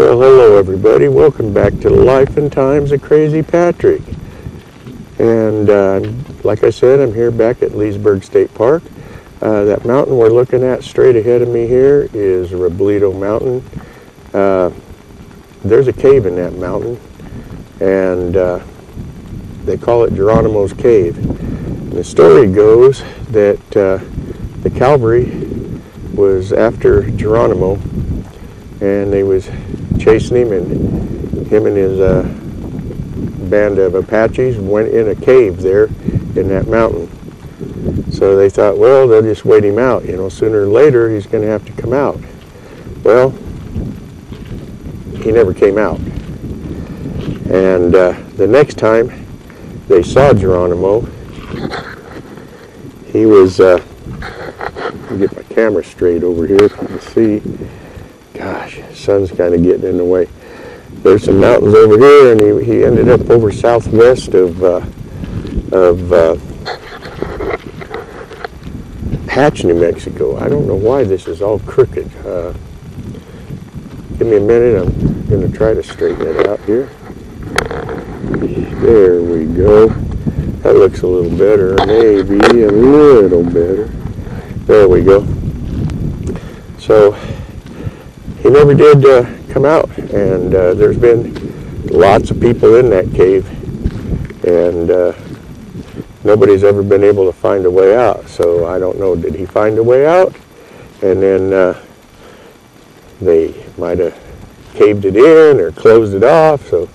Well, hello everybody. Welcome back to the Life and Times of Crazy Patrick. And like I said, I'm here back at Leesburg State Park. That mountain we're looking at straight ahead of me here is Robledo Mountain. There's a cave in that mountain, and they call it Geronimo's Cave. And the story goes that the cavalry was after Geronimo, and they was chasing him, and him and his band of Apaches went in a cave there in that mountain. So they thought, well, they'll just wait him out. You know, sooner or later he's going to have to come out. Well, he never came out. And the next time they saw Geronimo, he was, let me get my camera straight over here so you can see. Gosh, sun's kind of getting in the way. There's some mountains over here, and he ended up over southwest of Hatch, New Mexico. I don't know why this is all crooked. Give me a minute. I'm going to try to straighten it out here. There we go. That looks a little better. Maybe a little better. There we go. So he never did come out, and there's been lots of people in that cave, and nobody's ever been able to find a way out. So I don't know, did he find a way out? And then they might have caved it in or closed it off so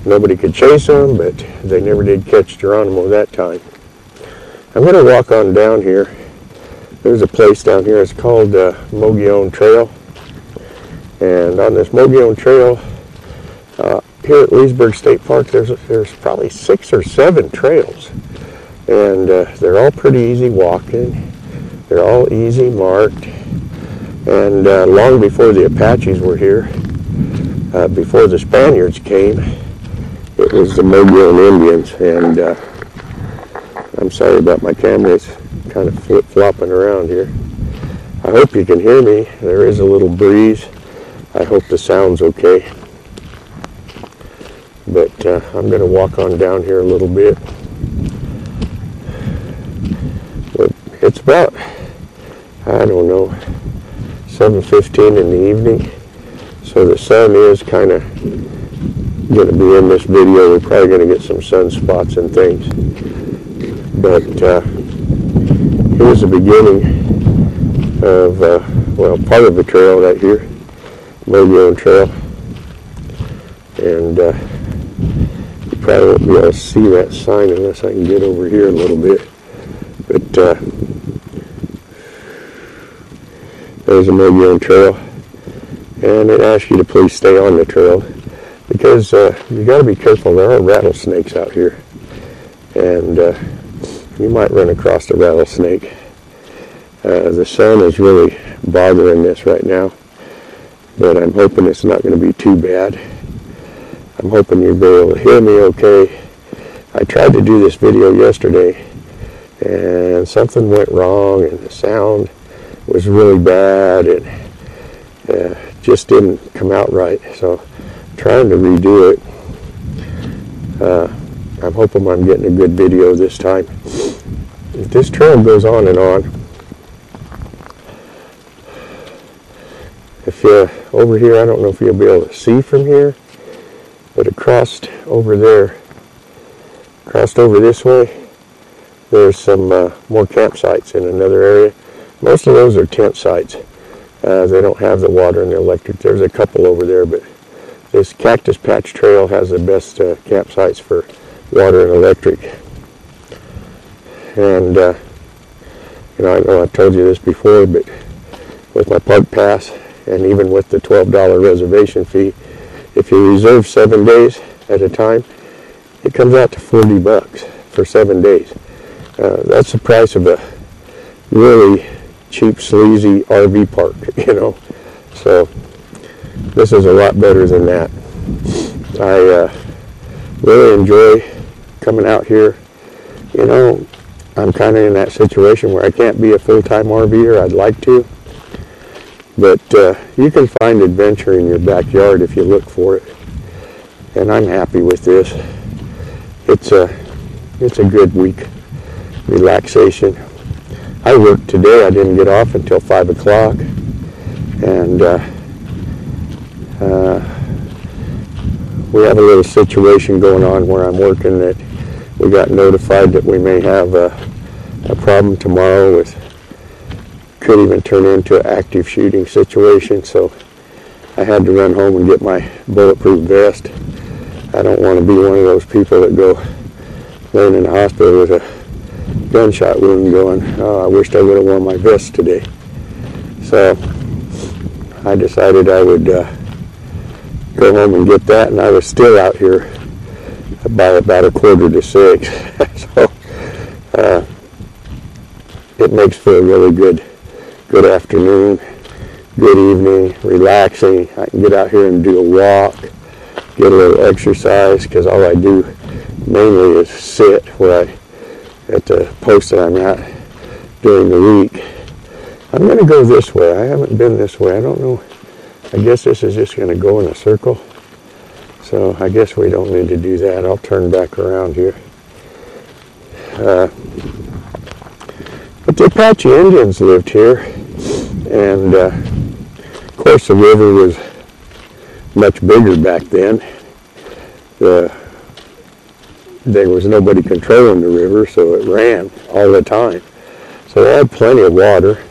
nobody could chase him, but they never did catch Geronimo that time. I'm going to walk on down here. There's a place down here, it's called Mogollon Trail. And on this Mogollon Trail, here at Leesburg State Park, there's probably 6 or 7 trails. And they're all pretty easy walking. They're all easy marked. And long before the Apaches were here, before the Spaniards came, it was the Mogollon Indians. And I'm sorry about my camera, it's kind of flip-flopping around here. I hope you can hear me. There is a little breeze. I hope the sound's okay. But I'm going to walk on down here a little bit. But it's about, I don't know, 7:15 in the evening. So the sun is kind of going to be in this video. We're probably going to get some sunspots and things. But here's the beginning of, well, part of the trail right here. Mogollon Trail, and you probably won't be able to see that sign unless I can get over here a little bit, but there's a Mogollon Trail, and it asks you to please stay on the trail because you got to be careful. There are rattlesnakes out here, and you might run across a rattlesnake. The sun is really bothering this right now, but I'm hoping it's not going to be too bad. I'm hoping you'll be able to hear me okay. I tried to do this video yesterday, and something went wrong, and the sound was really bad, and just didn't come out right. So I'm trying to redo it. I'm hoping I'm getting a good video this time. This trail goes on and on. If you're over here, I don't know if you'll be able to see from here, but across over there, crossed over this way, there's some more campsites in another area. Most of those are tent sites. They don't have the water and the electric. There's a couple over there, but this Cactus Patch Trail has the best campsites for water and electric. And you know, I know I've told you this before, but with my park pass, and even with the $12 reservation fee, if you reserve 7 days at a time, it comes out to $40 for 7 days. That's the price of a really cheap, sleazy RV park, you know. So this is a lot better than that. I really enjoy coming out here. You know, I'm kind of in that situation where I can't be a full-time RVer. I'd like to, But you can find adventure in your backyard if you look for it. And I'm happy with this. It's a good week. Relaxation. I worked today. I didn't get off until 5 o'clock. And we have a little situation going on where I'm working that we got notified that we may have a problem tomorrow with, could even turn into an active shooting situation. So I had to run home and get my bulletproof vest. I don't want to be one of those people that go laying in the hospital with a gunshot wound going, oh, I wished I would have worn my vest today. So I decided I would go home and get that, and I was still out here by about 5:45. So it makes for a really good afternoon, good evening, relaxing. I can get out here and do a walk, get a little exercise, because all I do mainly is sit at the post that I'm at during the week. I'm going to go this way. I haven't been this way. I don't know. I guess this is just going to go in a circle. So I guess we don't need to do that. I'll turn back around here. But the Apache Indians lived here. And of course the river was much bigger back then. There was nobody controlling the river, so it ran all the time. So they had plenty of water.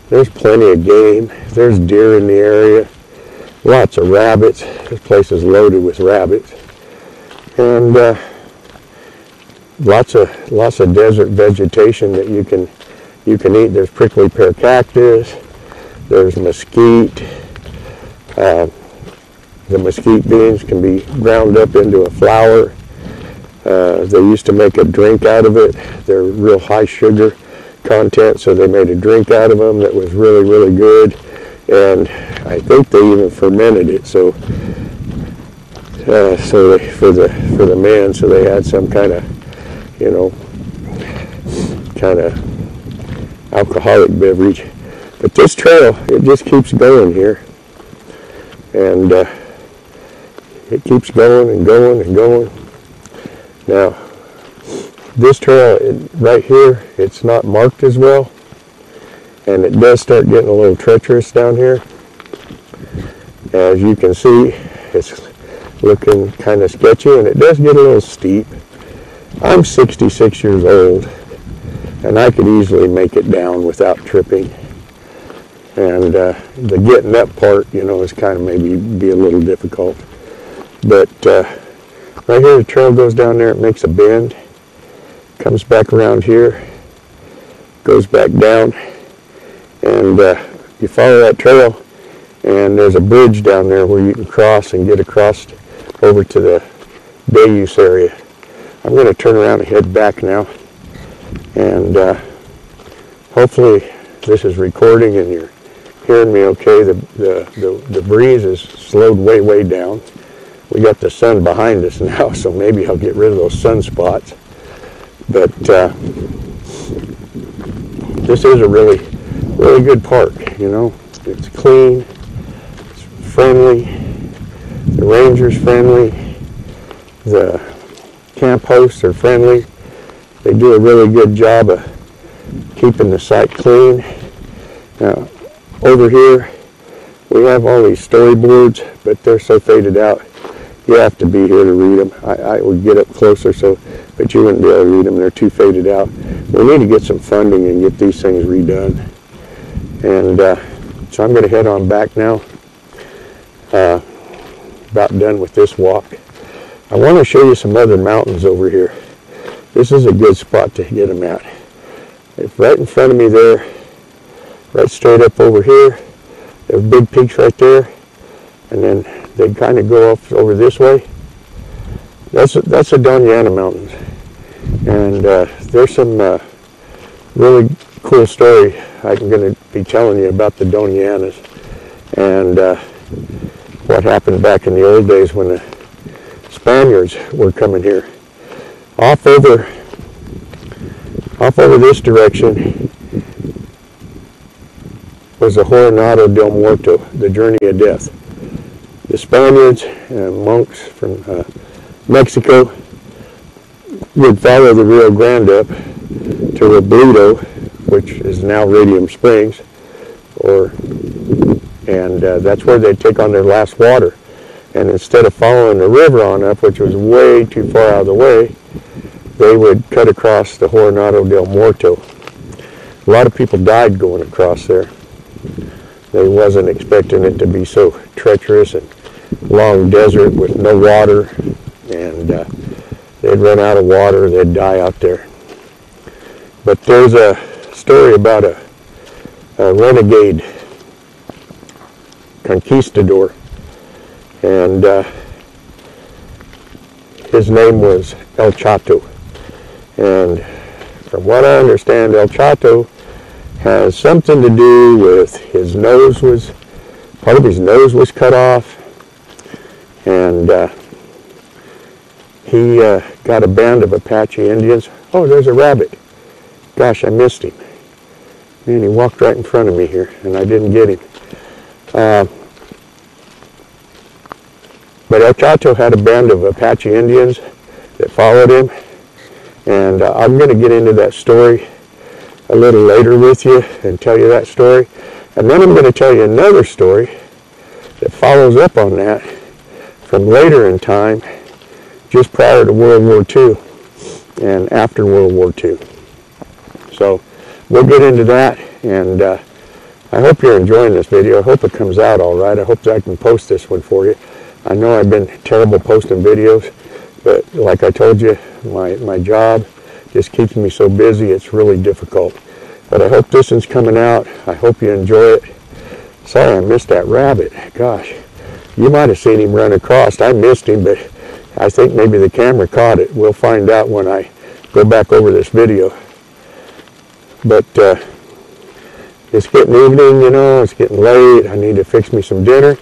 There's plenty of game. There's deer in the area. Lots of rabbits. This place is loaded with rabbits. And lots of desert vegetation that you can eat. There's prickly pear cactus. There's mesquite. The mesquite beans can be ground up into a flour. They used to make a drink out of it. They're real high sugar content, so they made a drink out of them that was really, really good. And I think they even fermented it, so for the men, so they had some kind of, alcoholic beverage. But this trail, it just keeps going here, and it keeps going and going and going. Now, this trail right here, it's not marked as well, and it does start getting a little treacherous down here. As you can see, it's looking kind of sketchy, and it does get a little steep. I'm 66 years old, and I could easily make it down without tripping. And the getting up part, is kind of maybe be a little difficult. But right here, the trail goes down there, it makes a bend, comes back around here, goes back down, and you follow that trail, and there's a bridge down there where you can cross and get across over to the day use area. I'm going to turn around and head back now, and hopefully this is recording and you're hearing me okay. The breeze is slowed way down. We got the sun behind us now, so maybe I'll get rid of those sunspots. But this is a really good park, It's clean, it's friendly, the ranger's friendly, the camp hosts are friendly. They do a really good job of keeping the site clean. Now, over here, we have all these storyboards, but they're so faded out. You have to be here to read them. I would get up closer, but you wouldn't be able to read them. They're too faded out. We need to get some funding and get these things redone. And so I'm going to head on back now. About done with this walk. I want to show you some other mountains over here. This is a good spot to get them at. It's right in front of me there, right straight up over here. There's big peaks right there, and then they kind of go off over this way. That's the Donyana Mountains, and there's some really cool story I'm going to be telling you about the Donyanas and what happened back in the old days when the Spaniards were coming here. Off over this direction was the Coronado del Muerto, the Journey of Death. The Spaniards and monks from Mexico would follow the Rio Grande up to Robledo, which is now Radium Springs, and that's where they'd take on their last water. And instead of following the river on up, which was way too far out of the way, they would cut across the Coronado del Muerto. A lot of people died going across there. They wasn't expecting it to be so treacherous and long desert with no water, and they'd run out of water, they'd die out there. But there's a story about a renegade conquistador, and his name was El Chato. And from what I understand, El Chato has something to do with his nose was, part of his nose was cut off, and he got a band of Apache Indians. Oh, there's a rabbit. Gosh, I missed him. Man, he walked right in front of me here, and I didn't get him. But El Chato had a band of Apache Indians that followed him, and I'm going to get into that story a little later with you and tell you that story. And then I'm going to tell you another story that follows up on that from later in time, just prior to World War II and after World War II. So we'll get into that, and I hope you're enjoying this video. I hope it comes out all right. I hope that I can post this one for you. I know I've been terrible posting videos, but like I told you, my job just keeps me so busy, it's really difficult. But I hope this one's coming out. I hope you enjoy it. Sorry I missed that rabbit. Gosh, you might have seen him run across. I missed him, but I think maybe the camera caught it. We'll find out when I go back over this video. But it's getting evening, you know, it's getting late. I need to fix me some dinner.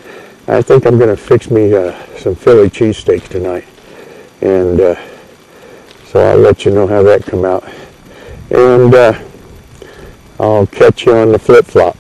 I think I'm going to fix me some Philly cheesesteaks tonight. And so I'll let you know how that come out. And I'll catch you on the flip-flop.